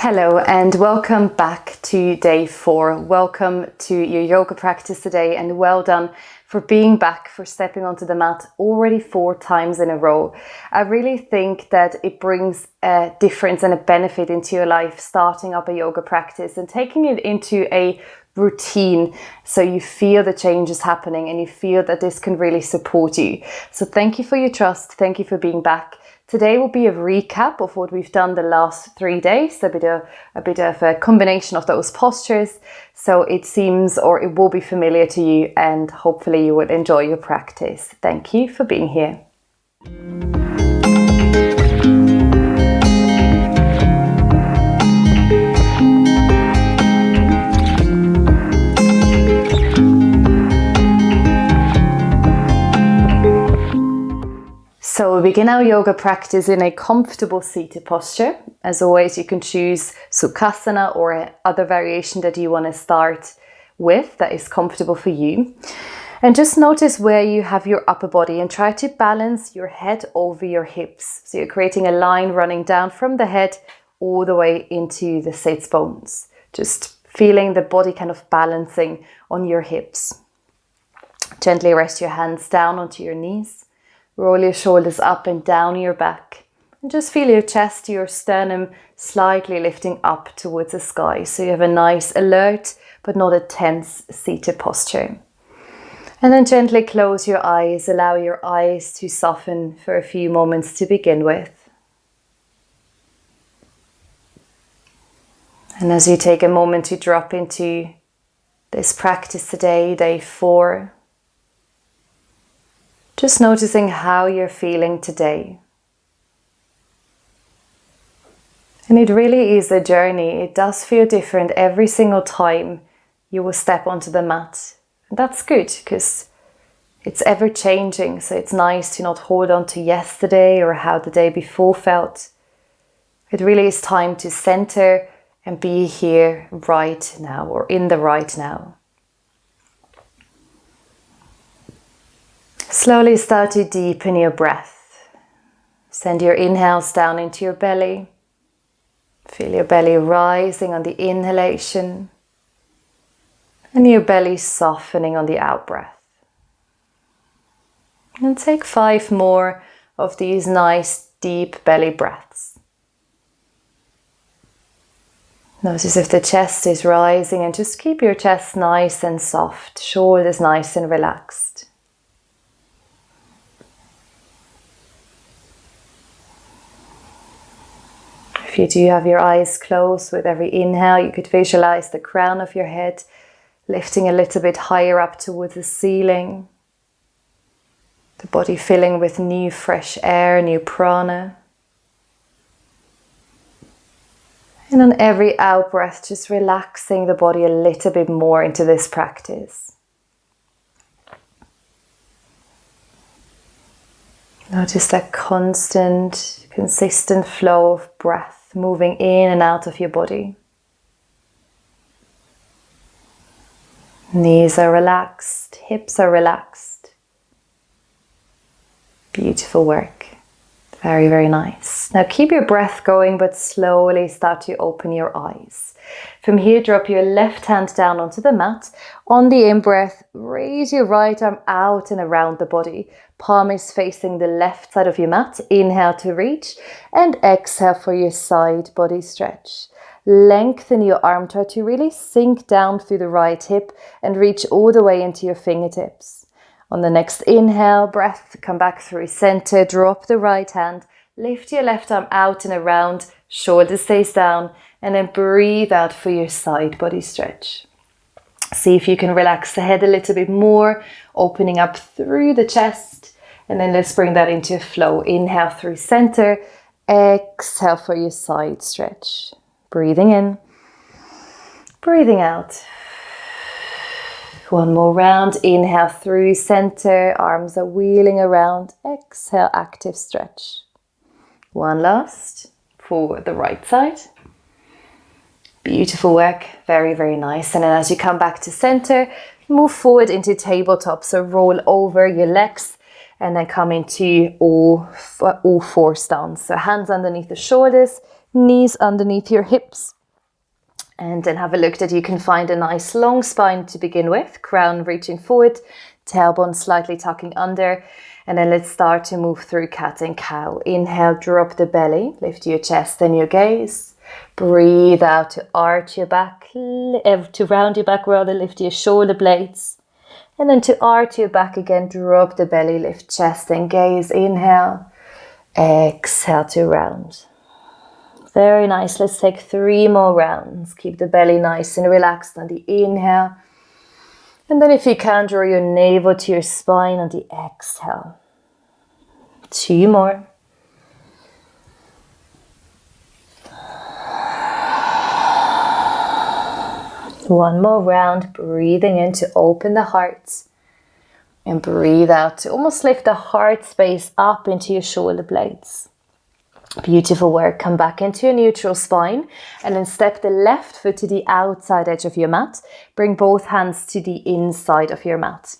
Hello and welcome back to day 4. Welcome to your yoga practice today and well done for being back, for stepping onto the mat already 4 times in a row. I really think that it brings a difference and a benefit into your life, starting up a yoga practice and taking it into a routine so you feel the changes happening and you feel that this can really support you. So thank you for your trust. Thank you for being back. Today will be a recap of what we've done the last 3 days, a bit of a combination of those postures. So it seems, or it will be familiar to you, and hopefully you will enjoy your practice. Thank you for being here. So we begin our yoga practice in a comfortable seated posture. As always, you can choose Sukhasana or other variation that you want to start with that is comfortable for you. And just notice where you have your upper body and try to balance your head over your hips. So you're creating a line running down from the head all the way into the sits bones. Just feeling the body kind of balancing on your hips. Gently rest your hands down onto your knees. Roll your shoulders up and down your back and just feel your chest, your sternum slightly lifting up towards the sky. So you have a nice alert but not a tense seated posture. And then gently close your eyes, allow your eyes to soften for a few moments to begin with. And as you take a moment to drop into this practice today, day 4, just noticing how you're feeling today. And it really is a journey. It does feel different every single time you will step onto the mat. And that's good because it's ever changing. So it's nice to not hold on to yesterday or how the day before felt. It really is time to center and be here right now, or in the right now. Slowly start to deepen your breath. Send your inhales down into your belly. Feel your belly rising on the inhalation and your belly softening on the out-breath. And take 5 more of these nice deep belly breaths. Notice if the chest is rising and just keep your chest nice and soft, shoulders nice and relaxed. If you do have your eyes closed, with every inhale you could visualize the crown of your head lifting a little bit higher up towards the ceiling. The body filling with new fresh air, new prana. And on every out breath, just relaxing the body a little bit more into this practice. Notice that constant, consistent flow of breath moving in and out of your body. Knees are relaxed, hips are relaxed. Beautiful work. Very, very nice. Now keep your breath going, but slowly start to open your eyes. From here, drop your left hand down onto the mat. On the in-breath, raise your right arm out and around the body. Palm is facing the left side of your mat. Inhale to reach and exhale for your side body stretch. Lengthen your arm, try to really sink down through the right hip and reach all the way into your fingertips. On the next inhale, breath, come back through center, drop the right hand, lift your left arm out and around, shoulder stays down, and then breathe out for your side body stretch. See if you can relax the head a little bit more, opening up through the chest, and then let's bring that into a flow. Inhale through center, exhale for your side stretch. Breathing in, breathing out. One more round. Inhale through center, arms are wheeling around. Exhale, active stretch. One last for the right side. Beautiful work. Very, very nice. And then as you come back to center, move forward into tabletop. So roll over your legs and then come into all 4 stance. So hands underneath the shoulders, knees underneath your hips. And then have a look that you can find a nice long spine to begin with, crown reaching forward, tailbone slightly tucking under. And then let's start to move through cat and cow. Inhale, drop the belly, lift your chest and your gaze. Breathe out to arch your back, to round your back rather, lift your shoulder blades. And then to arch your back again, drop the belly, lift chest and gaze. Inhale, exhale to round. Very nice. Let's take 3 more rounds. Keep the belly nice and relaxed on the inhale. And then if you can, draw your navel to your spine on the exhale. 2 more. One more round, breathing in to open the heart. And breathe out to almost lift the heart space up into your shoulder blades. Beautiful work. Come back into your neutral spine and then step the left foot to the outside edge of your mat. Bring both hands to the inside of your mat.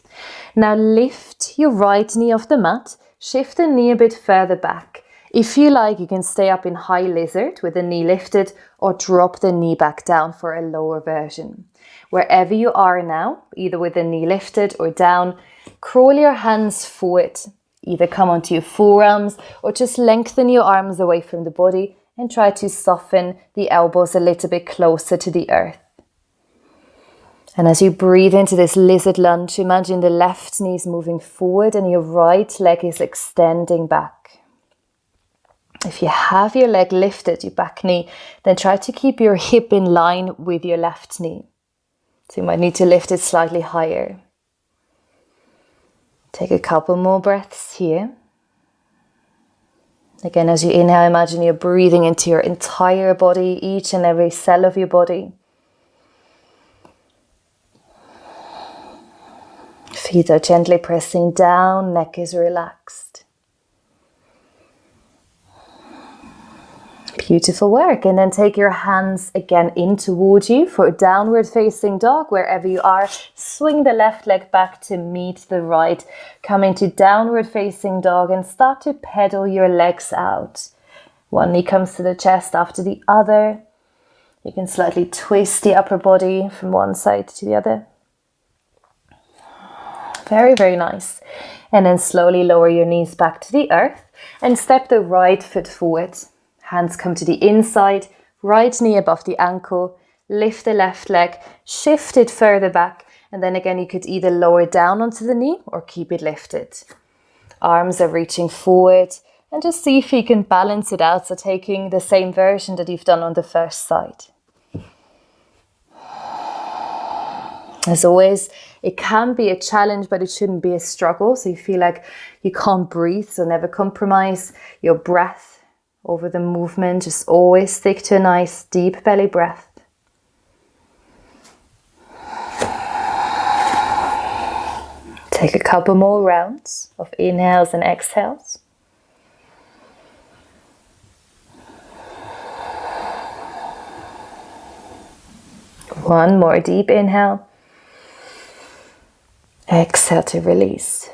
Now lift your right knee off the mat. Shift the knee a bit further back. If you like, you can stay up in high lizard with the knee lifted or drop the knee back down for a lower version. Wherever you are now, either with the knee lifted or down, crawl your hands forward. Either come onto your forearms or just lengthen your arms away from the body and try to soften the elbows a little bit closer to the earth. And as you breathe into this lizard lunge, imagine the left knee is moving forward and your right leg is extending back. If you have your leg lifted, your back knee, then try to keep your hip in line with your left knee. So you might need to lift it slightly higher. Take a couple more breaths here. Again, as you inhale, imagine you're breathing into your entire body, each and every cell of your body. Feet are gently pressing down, neck is relaxed. Beautiful work. And then take your hands again in towards you for a downward facing dog. Wherever you are, swing the left leg back to meet the right. Come into downward facing dog and start to pedal your legs out. One knee comes to the chest after the other. You can slightly twist the upper body from one side to the other. Very, very nice. And then slowly lower your knees back to the earth and step the right foot forward. Hands come to the inside, right knee above the ankle, lift the left leg, shift it further back, and then again you could either lower down onto the knee or keep it lifted. Arms are reaching forward and just see if you can balance it out, so taking the same version that you've done on the first side. As always, it can be a challenge, but it shouldn't be a struggle, so you feel like you can't breathe, so never compromise your breath over the movement. Just always stick to a nice deep belly breath. Take a couple more rounds of inhales and exhales. One more deep inhale. Exhale to release.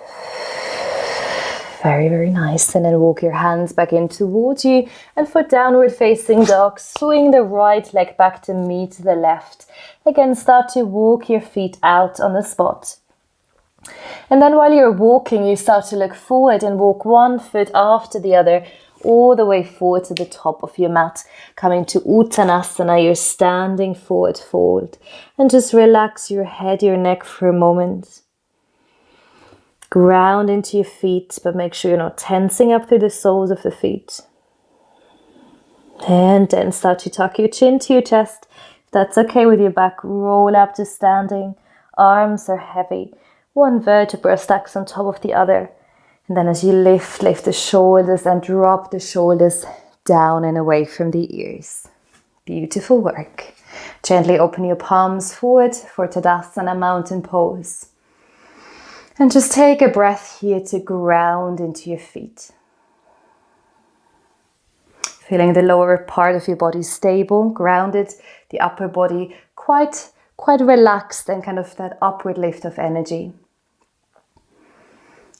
Very, very nice. And then walk your hands back in towards you. And for downward facing dog, swing the right leg back to meet the left. Again, start to walk your feet out on the spot. And then while you're walking, you start to look forward and walk one foot after the other, all the way forward to the top of your mat. Coming to Uttanasana, you're standing forward fold. And just relax your head, your neck for a moment. Ground into your feet, but make sure you're not tensing up through the soles of the feet. And then start to tuck your chin to your chest. If that's okay with your back, roll up to standing. Arms are heavy. One vertebra stacks on top of the other. And then as you lift the shoulders and drop the shoulders down and away from the ears. Beautiful work. Gently open your palms forward for Tadasana, mountain pose. And just take a breath here to ground into your feet. Feeling the lower part of your body stable, grounded, the upper body quite relaxed and kind of that upward lift of energy.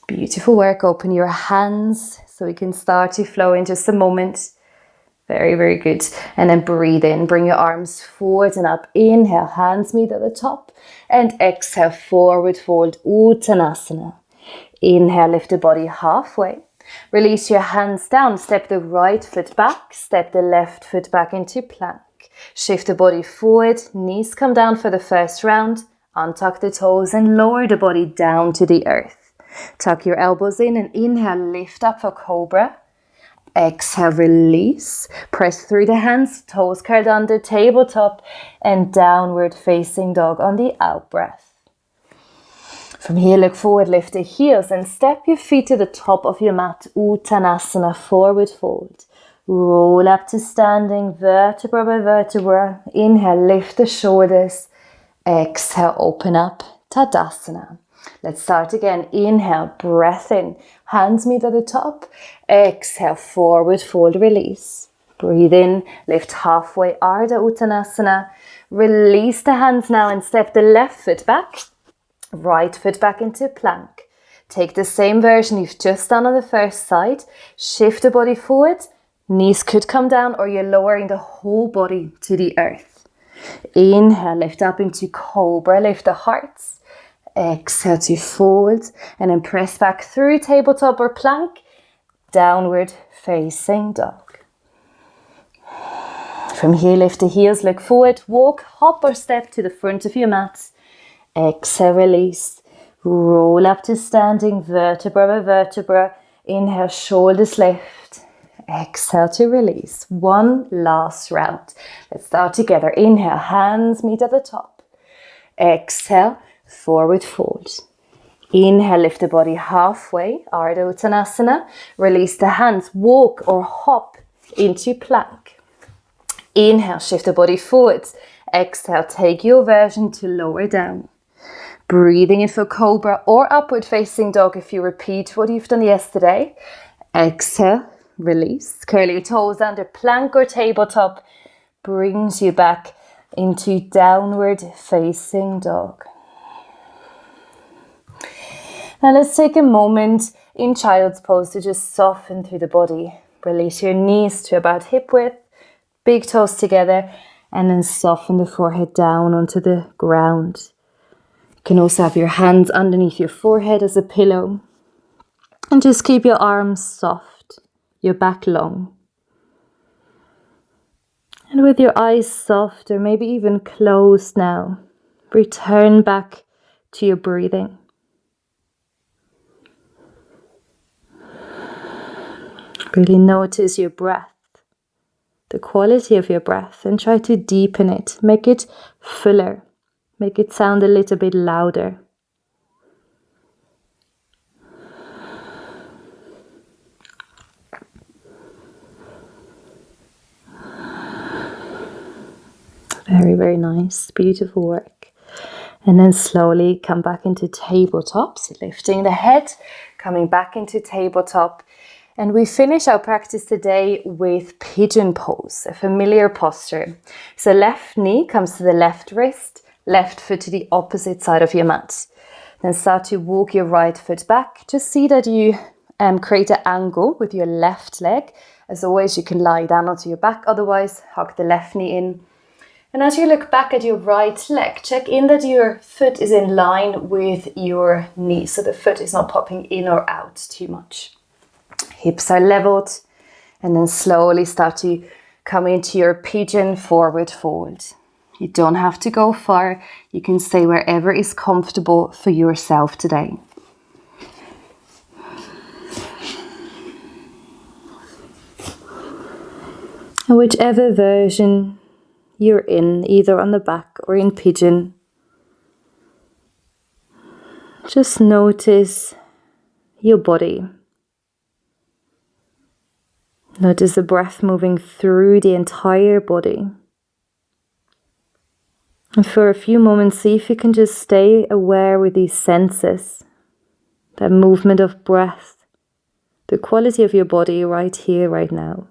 Beautiful work. Open your hands so we can start to flow in just a moment. Very, very good. And then breathe in, bring your arms forward and up. Inhale, hands meet at the top. And exhale, forward fold, Uttanasana. Inhale, lift the body halfway. Release your hands down, step the right foot back, step the left foot back into plank. Shift the body forward, knees come down for the first round. Untuck the toes and lower the body down to the earth. Tuck your elbows in and inhale, lift up for cobra. Exhale, release. Press through the hands, toes curled under, tabletop, and downward facing dog on the out breath. From here, look forward, lift the heels and step your feet to the top of your mat. Uttanasana, forward fold. Roll up to standing, vertebra by vertebra. Inhale, lift the shoulders. Exhale, open up, Tadasana. Let's start again. Inhale, breath in. Hands meet at the top. Exhale, forward fold, release. Breathe in, lift halfway, Ardha Uttanasana. Release the hands now and step the left foot back. Right foot back into plank. Take the same version you've just done on the first side. Shift the body forward. Knees could come down or you're lowering the whole body to the earth. Inhale, lift up into cobra, lift the hearts. Exhale to fold and then press back through tabletop or plank. Downward facing dog. From here, lift the heels, look forward, walk, hop or step to the front of your mat. Exhale, release. Roll up to standing, vertebra by vertebra. Inhale, shoulders lift. Exhale to release. One last round. Let's start together. Inhale, hands meet at the top. Exhale, forward fold. Inhale, lift the body halfway, Ardha Uttanasana. Release the hands, walk or hop into plank. Inhale, shift the body forwards. Exhale, take your version to lower down. Breathing in for cobra or upward facing dog if you repeat what you've done yesterday. Exhale, release. Curl your toes under plank or tabletop. Brings you back into downward facing dog. Now let's take a moment in child's pose to just soften through the body. Release your knees to about hip width. Big toes together. And then soften the forehead down onto the ground. You can also have your hands underneath your forehead as a pillow. And just keep your arms soft, your back long. And with your eyes soft or maybe even closed now, return back to your breathing. Really notice your breath, the quality of your breath, and try to deepen it, make it fuller. Make it sound a little bit louder. Very, very nice. Beautiful work. And then slowly come back into tabletop. So lifting the head, coming back into tabletop. And we finish our practice today with pigeon pose, a familiar posture. So left knee comes to the left wrist. Left foot to the opposite side of your mat. Then start to walk your right foot back. Just see that you create an angle with your left leg. As always, you can lie down onto your back. Otherwise, hug the left knee in. And as you look back at your right leg, check in that your foot is in line with your knee. So the foot is not popping in or out too much. Hips are leveled. And then slowly start to come into your pigeon forward fold. You don't have to go far. You can stay wherever is comfortable for yourself today. And whichever version you're in, either on the back or in pigeon, just notice your body. Notice the breath moving through the entire body. And for a few moments, see if you can just stay aware with these senses, that movement of breath, the quality of your body right here, right now.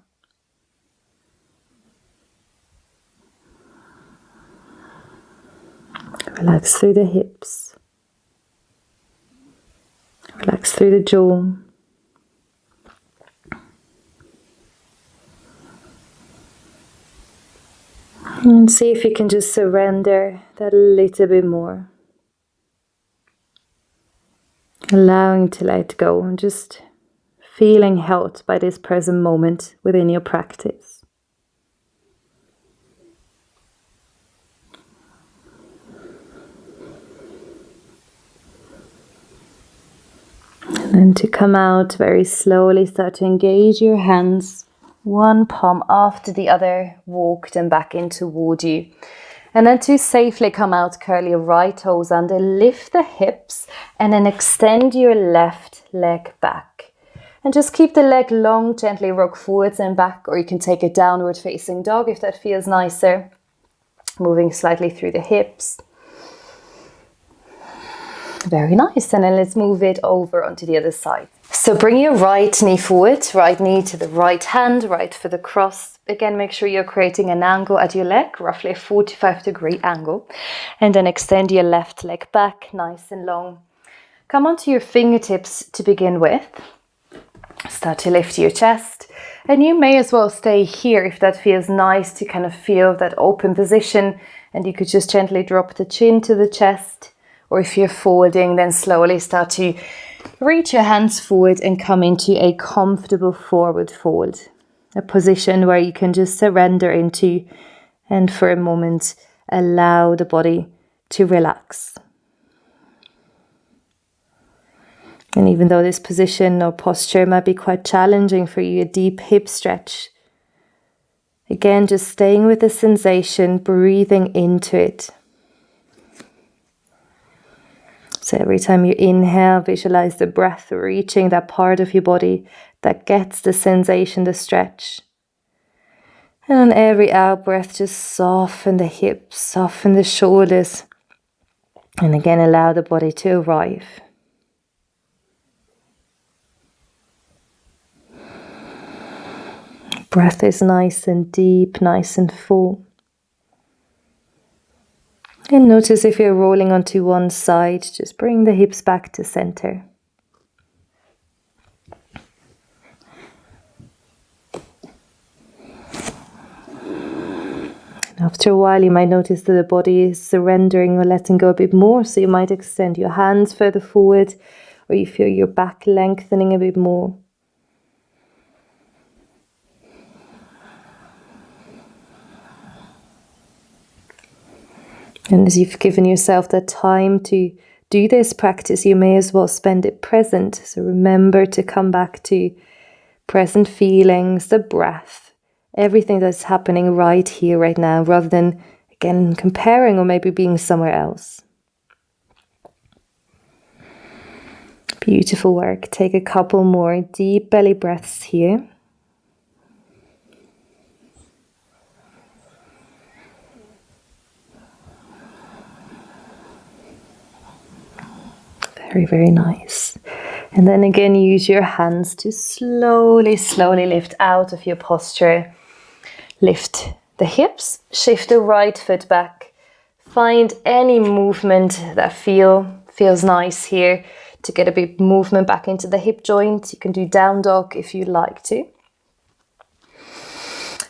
Relax through the hips. Relax through the jaw. And see if you can just surrender that a little bit more. Allowing to let go and just feeling held by this present moment within your practice. And then to come out very slowly, start to engage your hands, one palm after the other, walk them back in toward you. And then to safely come out, curl your right toes under, lift the hips, and then extend your left leg back. And just keep the leg long, gently rock forwards and back, or you can take a downward facing dog if that feels nicer. Moving slightly through the hips. Very nice. And then let's move it over onto the other side. So bring your right knee forward, right knee to the right hand, right foot across. Again, make sure you're creating an angle at your leg, roughly a 45-degree angle. And then extend your left leg back, nice and long. Come onto your fingertips to begin with. Start to lift your chest. And you may as well stay here if that feels nice to kind of feel that open position. And you could just gently drop the chin to the chest. Or if you're folding, then slowly start to reach your hands forward and come into a comfortable forward fold. A position where you can just surrender into and for a moment allow the body to relax. And even though this position or posture might be quite challenging for you, a deep hip stretch. Again, just staying with the sensation, breathing into it. So every time you inhale, visualize the breath reaching that part of your body that gets the sensation, the stretch. And on every out breath, just soften the hips, soften the shoulders. And again, allow the body to arrive. Breath is nice and deep, nice and full. And notice if you're rolling onto one side, just bring the hips back to center. And after a while, you might notice that the body is surrendering or letting go a bit more. So you might extend your hands further forward, or you feel your back lengthening a bit more. And as you've given yourself that time to do this practice, you may as well spend it present. So remember to come back to present feelings, the breath, everything that's happening right here, right now, rather than, again, comparing or maybe being somewhere else. Beautiful work. Take a couple more deep belly breaths here. Very, very nice. And then again, use your hands to slowly, slowly lift out of your posture. Lift the hips, shift the right foot back. Find any movement that feels nice here to get a bit movement back into the hip joint. You can do down dog if you'd like to.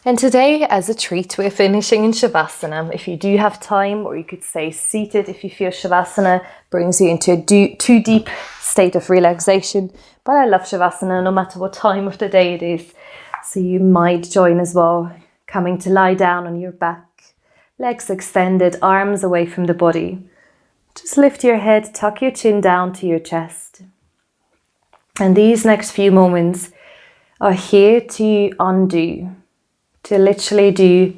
And today, as a treat, we're finishing in Shavasana. If you do have time, or you could say seated if you feel Shavasana brings you into a too deep state of relaxation. But I love Shavasana no matter what time of the day it is. So you might join as well, coming to lie down on your back, legs extended, arms away from the body. Just lift your head, tuck your chin down to your chest. And these next few moments are here to undo. To literally do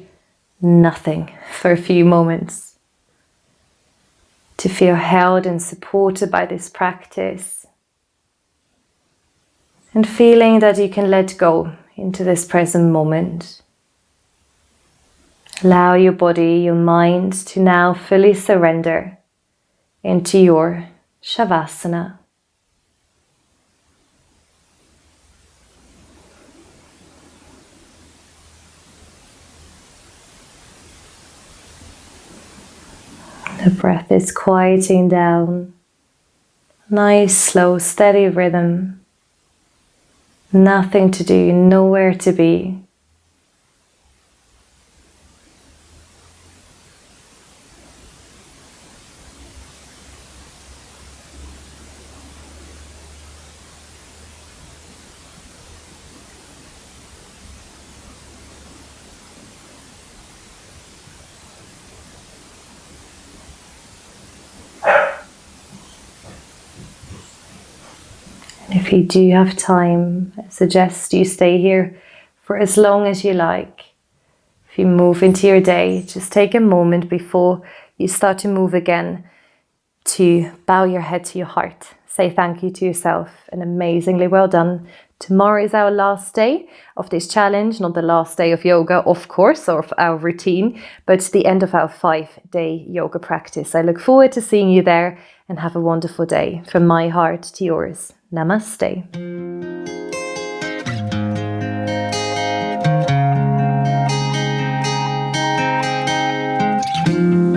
nothing for a few moments. To feel held and supported by this practice. And feeling that you can let go into this present moment. Allow your body, your mind to now fully surrender into your Shavasana. The breath is quieting down. Nice, slow, steady rhythm. Nothing to do, nowhere to be. If you do have time, I suggest you stay here for as long as you like. If you move into your day, just take a moment before you start to move again to bow your head to your heart. Say thank you to yourself and amazingly well done. Tomorrow is our last day of this challenge, not the last day of yoga, of course, or of our routine, but the end of our 5-day yoga practice. I look forward to seeing you there and have a wonderful day. From my heart to yours. Namaste. Thank you.